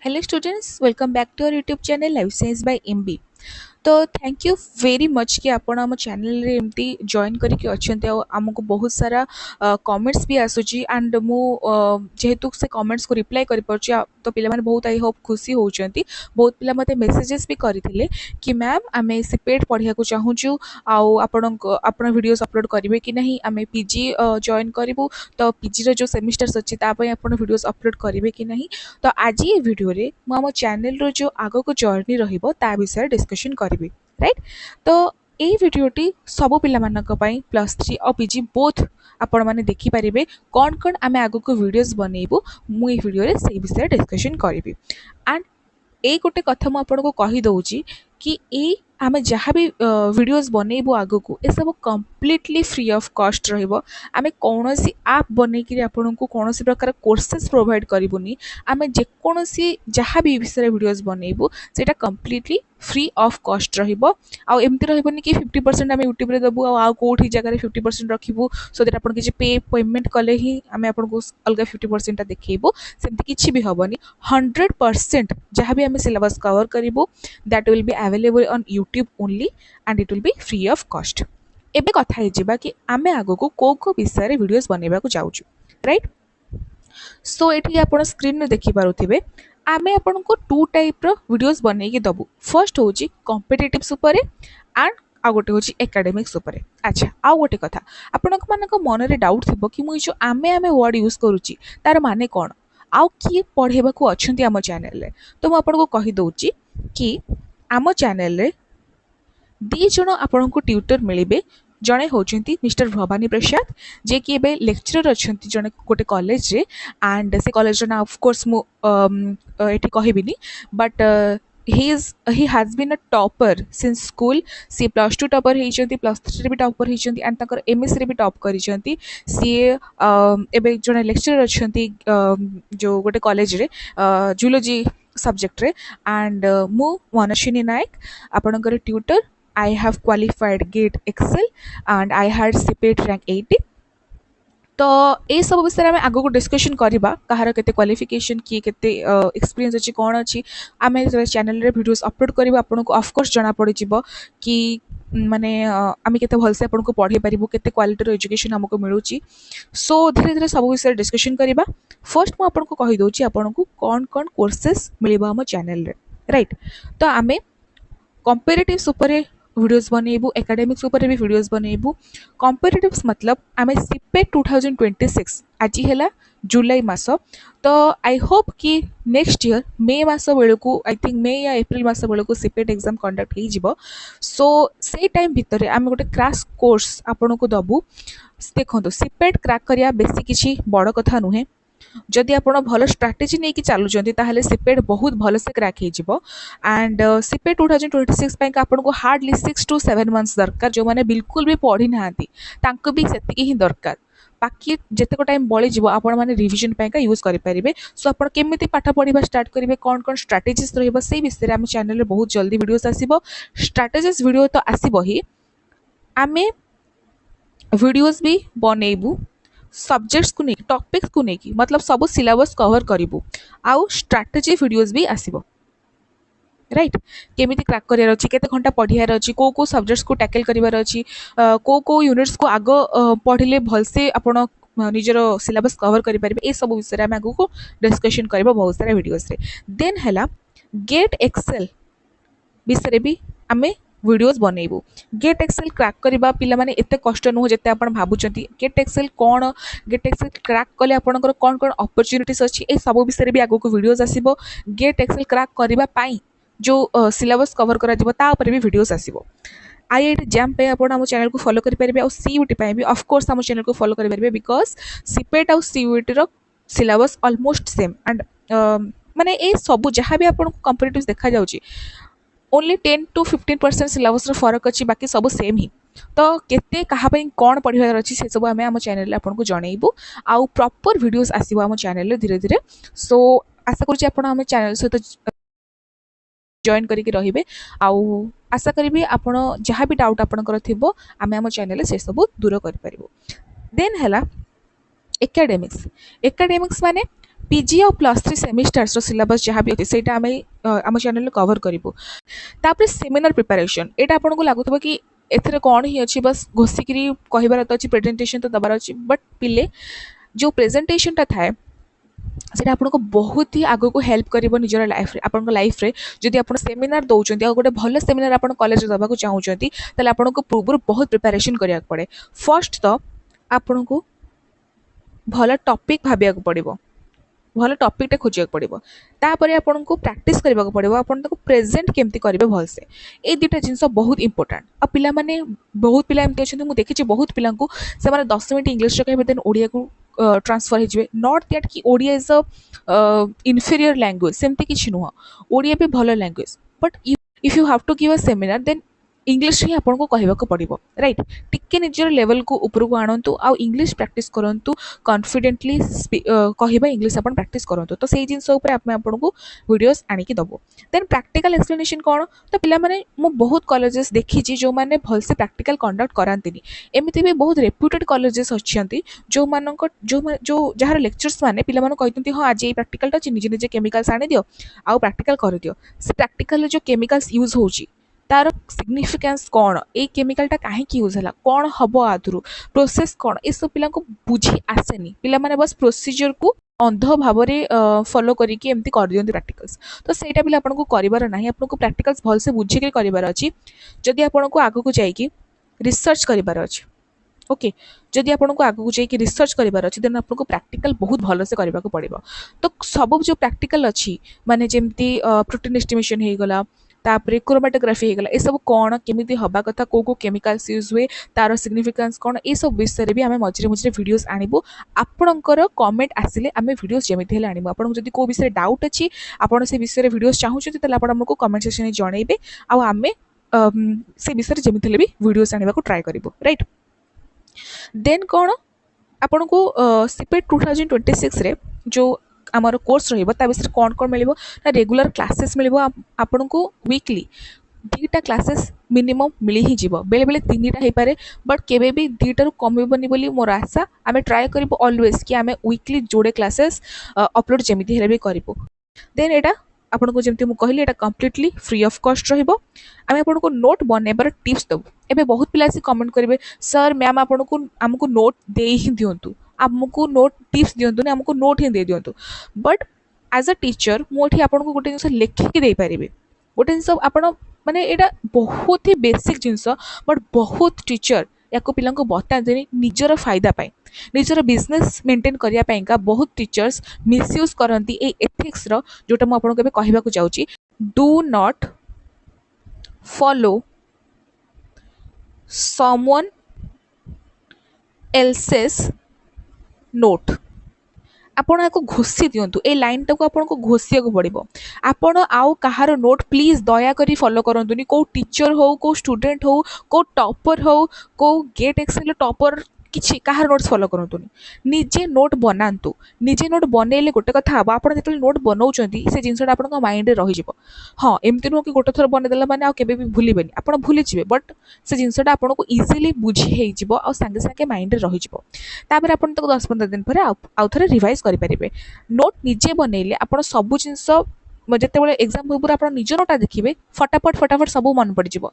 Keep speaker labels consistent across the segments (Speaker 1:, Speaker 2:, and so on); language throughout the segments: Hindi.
Speaker 1: Hello students, welcome back to our YouTube channel Life Science by MB. तो थैंक यू वेरी मच कि आपण आम चैनल रे एमती जॉइन करके अच्छे आमको बहुत सारा कमेंट्स भी आसूची एंड मु जेहेतु से कमेंट्स को रिप्लाई कर पार्ची तो पिला माने बहुत आई होप खुशी होउचंती बहुत पिला मते मेसेजेस भी करथिले कि मैम आमे सीपेट पढ़िया को चाहूचु आउ आपण वीडियोस अपलोड करिवे कि नहीं आमे पीजी जॉइन करिवु तो पीजी रो जो सेमिस्टर्स अछि ता पय आपण वीडियोस अपलोड करिवे कि नहीं तो आज ये वीडियो रे मु आम चैनल रो जो आगो को जर्नी रहिबो ता विषय डिस्कशन करिवि राइट तो এই ভিডিওটি ସବୁ ପିଲାମାନଙ୍କ ପାଇଁ +3 ଆଉ ପିଜି ବୋଥ୍ ଆପଣମାନେ ଦେଖିପାରିବେ କ'ଣ କ'ଣ ଆମେ ଆଗକୁ ଭିଡ଼ିଓସ୍ ବନେଇବୁ ମୁଁ ଏଇ ଭିଡ଼ିଓରେ ସେଇ ବିଷୟରେ ଡିସ୍କସନ୍ କରିବି ଆଣ୍ଡ ଏଇ ଗୋଟେ କଥା ମୁଁ ଆପଣଙ୍କୁ କହିଦେଉଛି कि ଏଇ ଆମେ ଯାହା ବି ଭିଡ଼ିଓସ୍ ବନେଇବୁ ଆଗକୁ ଏସବୁ କମ୍ପ୍ଲିଟଲି फ्री ऑफ कॉस्ट ରହିବ ଆମେ କୌଣସି ଆପ୍ ବନେଇକିରି ଆପଣଙ୍କୁ କୌଣସି ପ୍ରକାର କୋର୍सेस ପ୍ରୋଭାଇଡ଼ କରିବୁନି ଆମେ ଯେକୌଣସି ଯାହା ବି ବିଷୟରେ ଭିଡ଼ିଓସ୍ ବନେଇବୁ ସେଇଟା କମ୍ପ୍ଲିଟଲି फ्री ऑफ कॉस्ट रहिबो आ एमती रहबोनी कि 50% आम यूट्यूब रे दबु आ कोठी जगह 50% रखिबु सो दैट आपन किछि पेमेंट कले ही आम आपको अलग 50% देखेबु सेमती किछि भी हबनी 100% जहाँ भी आम सिलेबस कवर करिबु that will be available on YouTube only and it will be free of cost एबे कथा हे जिबा कि आमे आगो को विषय वीडियोस बनेबा को जाउछु राइट सो एठी आपण स्क्रीन रे देखि पारुथिबे आमे आपण को टू टाइप रो वीडियोस बनै के दबु फर्स्ट होची कॉम्पिटिटिव्स उपरे एंड आ गोटे होची एकेडमिक्स उपरे अच्छा आ गोटे कथा आपण मानक मन रे डाउट थिबो कि मुई जो आमे वर्ड यूज करूची तार माने कोन आउ की पढेबा को अछंती आम चैनल रे तो मु आपण को कहि दउची कि आम चैनल रे दी जण आपण को ट्यूटर मिलिबे जड़े होचंती मिस्टर भवानी प्रसाद जे कि एबे लेक्चरर अछंती जड़े गोटे कॉलेज रे एंड से कॉलेज ना ऑफ कोर्स मु एठी कहिबिनी but he has been a topper since school सी +2 टॉपर होइचंती +3 रे भी टॉपर होइचंती एंड तकर एमएस रे भी टॉप करिचंती सी एबे जड़े लेक्चरर अछंती जो गोटे कॉलेज रे जूलॉजी सब्जेक्ट रे एंड मु मनस्विनी नायक आपनकर tutor I have qualified GATE Excel and I had CPAT rank 80 तो ये सब विषय में आगो को डिस्कशन करबा कहार केते क्वालिफिकेशन की केते एक्सपीरियंस अछि कोन अछि आमे चैनल रे वीडियोस अपलोड करबा आपन को ऑफ कोर्स जाना पड़ी जिवो कि माने आमे केते भल से आपन को पढ़ी परिबो केते क्वालिटी रो एजुकेशन हमको मिलुची सो धीरे धीरे सब विषय डिस्कशन करबा फर्स्ट मु आपन को कहि दोची आपन को कोन कोन कोर्सेस मिलिबा हम चैनल रे राइट तो आमे कंपैरेटिव्स उपरे वीडियोस बनेबू एकेडमिक्स ऊपर भी वीडियोस बनेबू कंपैरेटिव्स मतलब आम सीपेट 2026 आज है जुलाई मास तो आई होप कि नेक्स्ट ईयर मे मास बेलू आई थिंक मे या एप्रिल मास बेलू सीपेट एग्जाम कंडक्ट हो सो से टाइम भितर आम गोटे क्रैश कोर्स आपन को दबू देखो सीपेट क्रैक करिया बेसी किसी बड़ कथा नुहे जदि आपण भल स्ट्राटेजी नहीं कि चलुचंती ताहले सीपेट बहुत भल से क्रैक हो जिवो एंड सीपेट 2026 ପାଇଁ आपण को हार्डली 6 to 7 मंथ्स दरकार जो माने बिल्कुल भी पढ़ी नांती तांको भी सेतिकी ही दरकार बाकी जेते को टाइम बळी जिवो आपण माने रिवीजन ପାଇଁ का यूज करि परिबे सो आपण केमिति पाठ पढिबा स्टार्ट करिवे कोन कोन स्ट्रेटजीज रहइबो सेही विषय रे हम चैनल रे बहुत जल्दी वीडियोस आसीबो स्ट्रेटजीज वीडियो तो आसीबो ही आमे वीडियोस भी बनेबू सब्जेक्ट्स को नहीं टॉपिक्स को नहीं मतलब सब सिलेबस कवर करिवु आउ स्ट्रैटेजी वीडियोस भी आसीबो राइट केमिति क्रैक करियार अछि केते घंटा पढियार अछि को सब्जेक्ट्स को टैकल करिवार अछि को यूनिट्स को आगो पढिले भलसे आपण निजर सिलेबस कवर करि परिबे ए सब विषय हम आगो को डिस्कशन करबो बहुत सारा वीडियोस रे देन हैला गेट एक्सेल विषय भी आमे वीडियोस बनेबू गेट एक्सेल क्रैक करबा पिला माने एते कष्ट नुह जते आपण भाबुचंती गेट एक्सेल कोन गेट एक्सेल क्रैक कले आपनकर कोन कोन अपॉर्चुनिटीज अछि ए सब विषय भी आगो को वीडियोस आसीबो गेट एक्सेल क्रैक करबा पाई जो सिलेबस कवर करा जिवो ता ऊपर भी वीडियोस आसीबो आईआईटी जैम पे आपण हम चैनल को फॉलो करि परिबे और सीयूटी पे भी ऑफ कोर्स हम चैनल को फॉलो करि परिबे बिकॉज़ सीपेट और सीयूटी रो सिलेबस ऑलमोस्ट सेम एंड माने ए सब जहां भी आपण को कॉम्पिटिटिव्स देखा जाउची ओनली 10 to 15% सिलेबस फरक अच्छी बाकी सब सेम ही तो केते कहा कौन पढ़ार अच्छी से सब आम चैनल आपको जनइबू आउ प्रॉपर वीडियोस आसीबो आम चैनल धीरे धीरे सो आशा करुँच आप चैनल सहित जॉइन करके रहिबे आउ आशा करी आपण जहाँ भी डाउट आपनकर थिबो आमे आम चैनल से सब दूर कर परिबो देन हैला एकेडमिक्स माने पीजी और प्लस थ्री सेमिस्टर्स सिलेबस जहाँ भी अच्छे से आम आम चैनल कवर करूँ। तापर सेमिनार प्रिपरेशन यहाँ आपको लगुव कि एथेर कौन ही अच्छी बस घोषिकी कहबार तो अच्छी प्रेजेंटेशन तो दबार अच्छी बट पिले जो प्रेजेंटेशन थाए सेटा आपको बहुत ही आग को हेल्प कर निजर लाइफ आप लाइफ रे जदि आप सेमिनार दौरान गोटे भल सेमिनार आप कॉलेज दवा चाहते हैं आपको पूर्व बहुत प्रिपरेशन करा पड़े। फर्स्ट तो आपन को भल टॉपिक भाविया पड़ो भल टॉपिकटा खोजा पड़ो तापर आपन को प्रैक्टिस करने को पड़ो आप प्रेजेंट केमती करेंगे भलसे ये दुटा जिन बहुत इंपोर्टाट आ पिला माने बहुत पिला एमती अच्छे मुझे देखी बहुत पिला से 10 मिनट इंग्लीश कहे देन ओडिया को ट्रांसफर हो नॉट दैट कि Odia is a inferior language सेमती किसी नुह ओडिया भी भल language but if you have to give a seminar then English ही आपको कहवाक पड़ो राइट टिके निजर लेवल को ऊपर को आणतु आ इंग्लीश प्रैक्टिस करंतु कॉन्फिडेंटली कहवा इंग्लीश आप प्रैक्टिस करंतु तो सही जिनस आपको वीडियोस आनिकी दबो। देन प्रैक्टिकल एक्सप्लेनेशन कौन तो पिला माने मु बहुत कॉलेजेस देखी जो माने भलसे प्रैक्टिकल कंडक्ट करांतिनी एमिति भी बहुत रेप्यूटेड कॉलेजेस अच्छी जो मानक जो जार लेक्चर्स माने पिला माने कहते हाँ आज ये प्रैक्टिकल अच्छी निजे निजे केमिकल्स आनी दियो आउ प्रैक्टिकल कर दियो से प्रैक्टिकल जो केमिकल्स यूज होची तार सिग्निफिकेंस कौन ए केमिकलटा कहीं यूज है कौन हम आधुरु प्रोसेस कौन ये सब पिला बुझी आसेनी पिला माने बस प्रोसीजर को अंध भाव में फॉलो करके एमती कर दियंती प्रैक्टिकल्स तो सेटा भी आपको करिवार नाही आपको प्रैक्टिकल्स भल से बुझिके करिवार अछि जदि आपको आगु जाइकी रिसर्च करिवार अछि ओके जदि आपको आगू जाइए रिसर्च करार अच्छी देन आपको प्रैक्टिकल बहुत भल से करने को पड़ो तो सब जो प्रैक्टिकल अच्छी माने जमती प्रोटीन एस्टिमेशन हो गला तापरे क्रोमेटोग्राफी हो गला ये सब कौन केमिति हवा कथा को केमिकल्स यूज हुए तार सिग्निफिकेंस कौन ये सब विषय भी आम मझे मझे वीडियोस आणबू आपणकर कमेंट आसिले आम वीडियोस जमी आणबू आपको जब को विषय डाउट अच्छी आपड़ से विषय वीडियोस चाहूँगी आपको कमेंट सेक्शन में जनइबे आम से विषय जमी भी वीडियोस आने को ट्राए करूँ राइट। देन कौन आपन को सीपेट 2026 रे जो आमर कोर्स रहा विषय कौन कौन मिल रेगुलर क्लासेस मिल आपन को वीकली दीटा क्लासेस मिनिमम मिली ही जीव बेले बेले 3टा हो पारे बट केबे भी 2टारू कमिबनी बोली मोर आशा आम ट्राए करूँ ऑलवेज कि आम वीकली जोड़े क्लासेस अपलोड जमी हेल्ले भी करूँ। देन एटा आपको जमी मुझे कहली कम्प्लीटली फ्री ऑफ कॉस्ट रहिबो आम आपको नोट बनइबार टिप्स दबू एबे बहुत पिला से कमेंट करेंगे सर मैम आपको आमको नोट दे ही दिंतु आमको नोट टिप्स दिंतु आमको नोट ही दे दिंतु बट एज अ टीचर मुझे आपको गोटे जिन लिखिकी दे पारि गोटे जिन आप माने एटा बहुत ही बेसिक जिनस बट बहुत टीचर या पिला बताते निजर फायदा पाई निजर बिजनेस मेंटेन करने का बहुत टीचर्स मिसयूज करती एथिक्स रो जोटा मुझे कहवाक जाऊँगी do not follow someone else's note आपण आपको घोषी दिंतु ए लाइन टाक आपको घोषिया पड़ो आपण आउ कहार नोट प्लीज दया करी फॉलो करंतुनी को टीचर हो को स्टूडेंट हो को टॉपर हो को गेट एक्सेल टॉपर किसी कहार नोट्स फॉलो करंतुनी निजे नोट बनातु निजे नोट बनइले गोटे कथा हम आप जो नोट बनाऊँ से जिनसा आप माइंड में रही हाँ एमती नुह कि गोटे थर बनईदेला मैंने आगे भी भूल आप भूली जी बट से जिनसा आपको इजिली बुझी हो सांगे सांगे माइंड में रही तापर आप 10-15 दिन पर आउ थे रिवाइज करेंगे नोट निजे बनइले आप सब जिनस जिते एग्जाम पूर्व आप निज नोटा देखिए फटाफट सब मन पड़ जाए।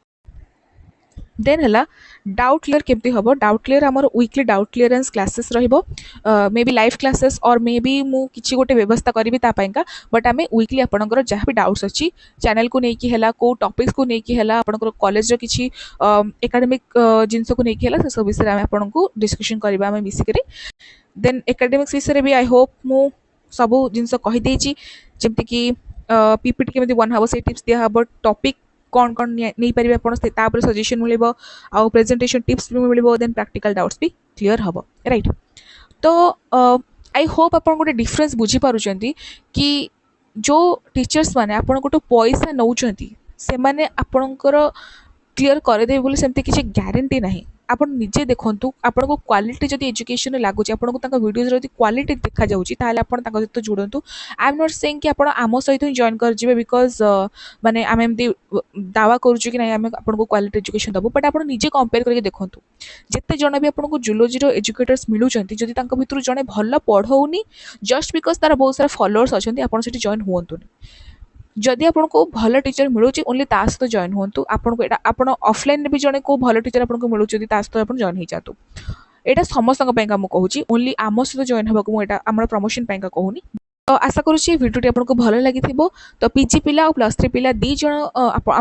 Speaker 1: देन है डाउट क्लियर केमती हम डाउट क्लियर आमर weekly doubt clearance classes may be live classes और मे बी मु किसी गोटे व्यवस्था करी तापाइका बट आम वीकली आपंकर जहाँ भी डाउट्स अच्छी चैनल को लेकिन है को टॉपिक्स को लेकिन है आपंकर कॉलेज किसी एकेडमिक जिनस को लेकिन है सब विषय में आपको डिस्कशन करवा आम मिसिक देन एकेडमिक्स विषय भी आई होप मु सब जिनस कहीदे जमती कि पीपीटी केमती बना हम से टिप्स दिहब टॉपिक कौन कौन नहीं पारे आप सजेशन मिल आउ प्रेजेंटेशन टिप्स भी मिल देन प्रैक्टिकल डाउट्स भी क्लियर हम राइट। तो आई होप आप गोटे डिफरेन्स बुझीपार्टी कि जो टीचर्स मैंने आप गोटे पैसा नौ से आपणकर क्लीयर करदे बोली सेमती किसी ग्यारंटी ना ଆପଣ ନିଜେ ଦେଖନ୍ତୁ ଆପଣଙ୍କୁ କ୍ୱାଲିଟି ଯଦି ଏଜୁକେସନ୍ ଲାଗୁଛି ଆପଣଙ୍କୁ ତାଙ୍କ ଭିଡ଼ିଓଜ୍ ଯଦି କ୍ୱାଲିଟି ଦେଖାଯାଉଛି ତାହେଲେ ଆପଣ ତାଙ୍କ ସହିତ ଯୋଡ଼ନ୍ତୁ। ଆଇ ଏମ୍ ନଟ୍ ସେଇଙ୍ଗ କି ଆପଣ ଆମ ସହିତ ହିଁ ଜଏନ୍ କରିଯିବେ ବିକଜ୍ ମାନେ ଆମେ ଏମିତି ଦାवा କରୁଛୁ କି ନାଇଁ ଆମେ ଆପଣଙ୍କୁ କ୍ୱାଲିଟି ଏଜୁକେସନ୍ ଦେବୁ ବଟ୍ ଆପଣ ନିଜେ କମ୍ପେୟାର କରିକି ଦେଖନ୍ତୁ। ଯେତେ ଜଣ ବି ଆପଣଙ୍କୁ ଜୁଲୋଜିର ଏଜୁକେଟର୍ସ ମିଳୁଛନ୍ତି ଯଦି ତାଙ୍କ ଭିତରୁ ଜଣେ ଭଲ ପଢ଼ଉନି ଜଷ୍ଟ ବିକଜ୍ ତାର ବହୁତ ସାରା ଫଲୋଅର୍ସ ଅଛନ୍ତି ଆପଣ ସେଠି ଜଏନ୍ ହୁଅନ୍ତୁନି। ଯଦି ଆପଣଙ୍କୁ ଭଲ ଟିଚର ମିଳୁଛି ଓନ୍ଲି ତା ସହିତ ଜଏନ୍ ହୁଅନ୍ତୁ। ଆପଣଙ୍କୁ ଏଇଟା ଆପଣ ଅଫଲାଇନରେ ବି ଜଣେ କେଉଁ ଭଲ ଟିଚର ଆପଣଙ୍କୁ ମିଳୁଛି ଯଦି ତା ସହିତ ଆପଣ ଜଏନ୍ ହେଇଯାଆନ୍ତୁ। ଏଇଟା ସମସ୍ତଙ୍କ ପାଇଁକା ମୁଁ କହୁଛି ଓନ୍ଲି ଆମ ସହିତ ଜଏନ୍ ହେବାକୁ ମୁଁ ଏଇଟା ଆମର ପ୍ରମୋସନ୍ ପାଇଁକା କହୁନି। ତ ଆଶା କରୁଛି ଭିଡ଼ିଓଟି ଆପଣଙ୍କୁ ଭଲ ଲାଗିଥିବ। ତ ପିଜି ପିଲା ଆଉ ପ୍ଲସ୍ ଥ୍ରୀ ପିଲା ଦୁଇ ଜଣ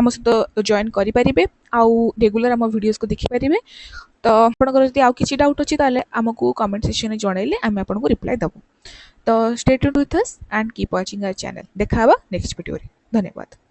Speaker 1: ଆମ ସହିତ ଜଏନ୍ କରିପାରିବେ ଆଉ ରେଗୁଲାର ଆମ ଭିଡ଼ିଓସ୍କୁ ଦେଖିପାରିବେ। ତ ଆପଣଙ୍କର ଯଦି ଆଉ କିଛି ଡାଉଟ୍ ଅଛି ତାହେଲେ ଆମକୁ କମେଣ୍ଟ ସେକ୍ସନରେ ଜଣାଇଲେ ଆମେ ଆପଣଙ୍କୁ ରିପ୍ଲାଏ ଦେବୁ। ତ stay tuned with us and keep watching our channel. ଦେଖା ହେବା ନେକ୍ସଟ ଭିଡ଼ିଓରେ। ଧନ୍ୟବାଦ।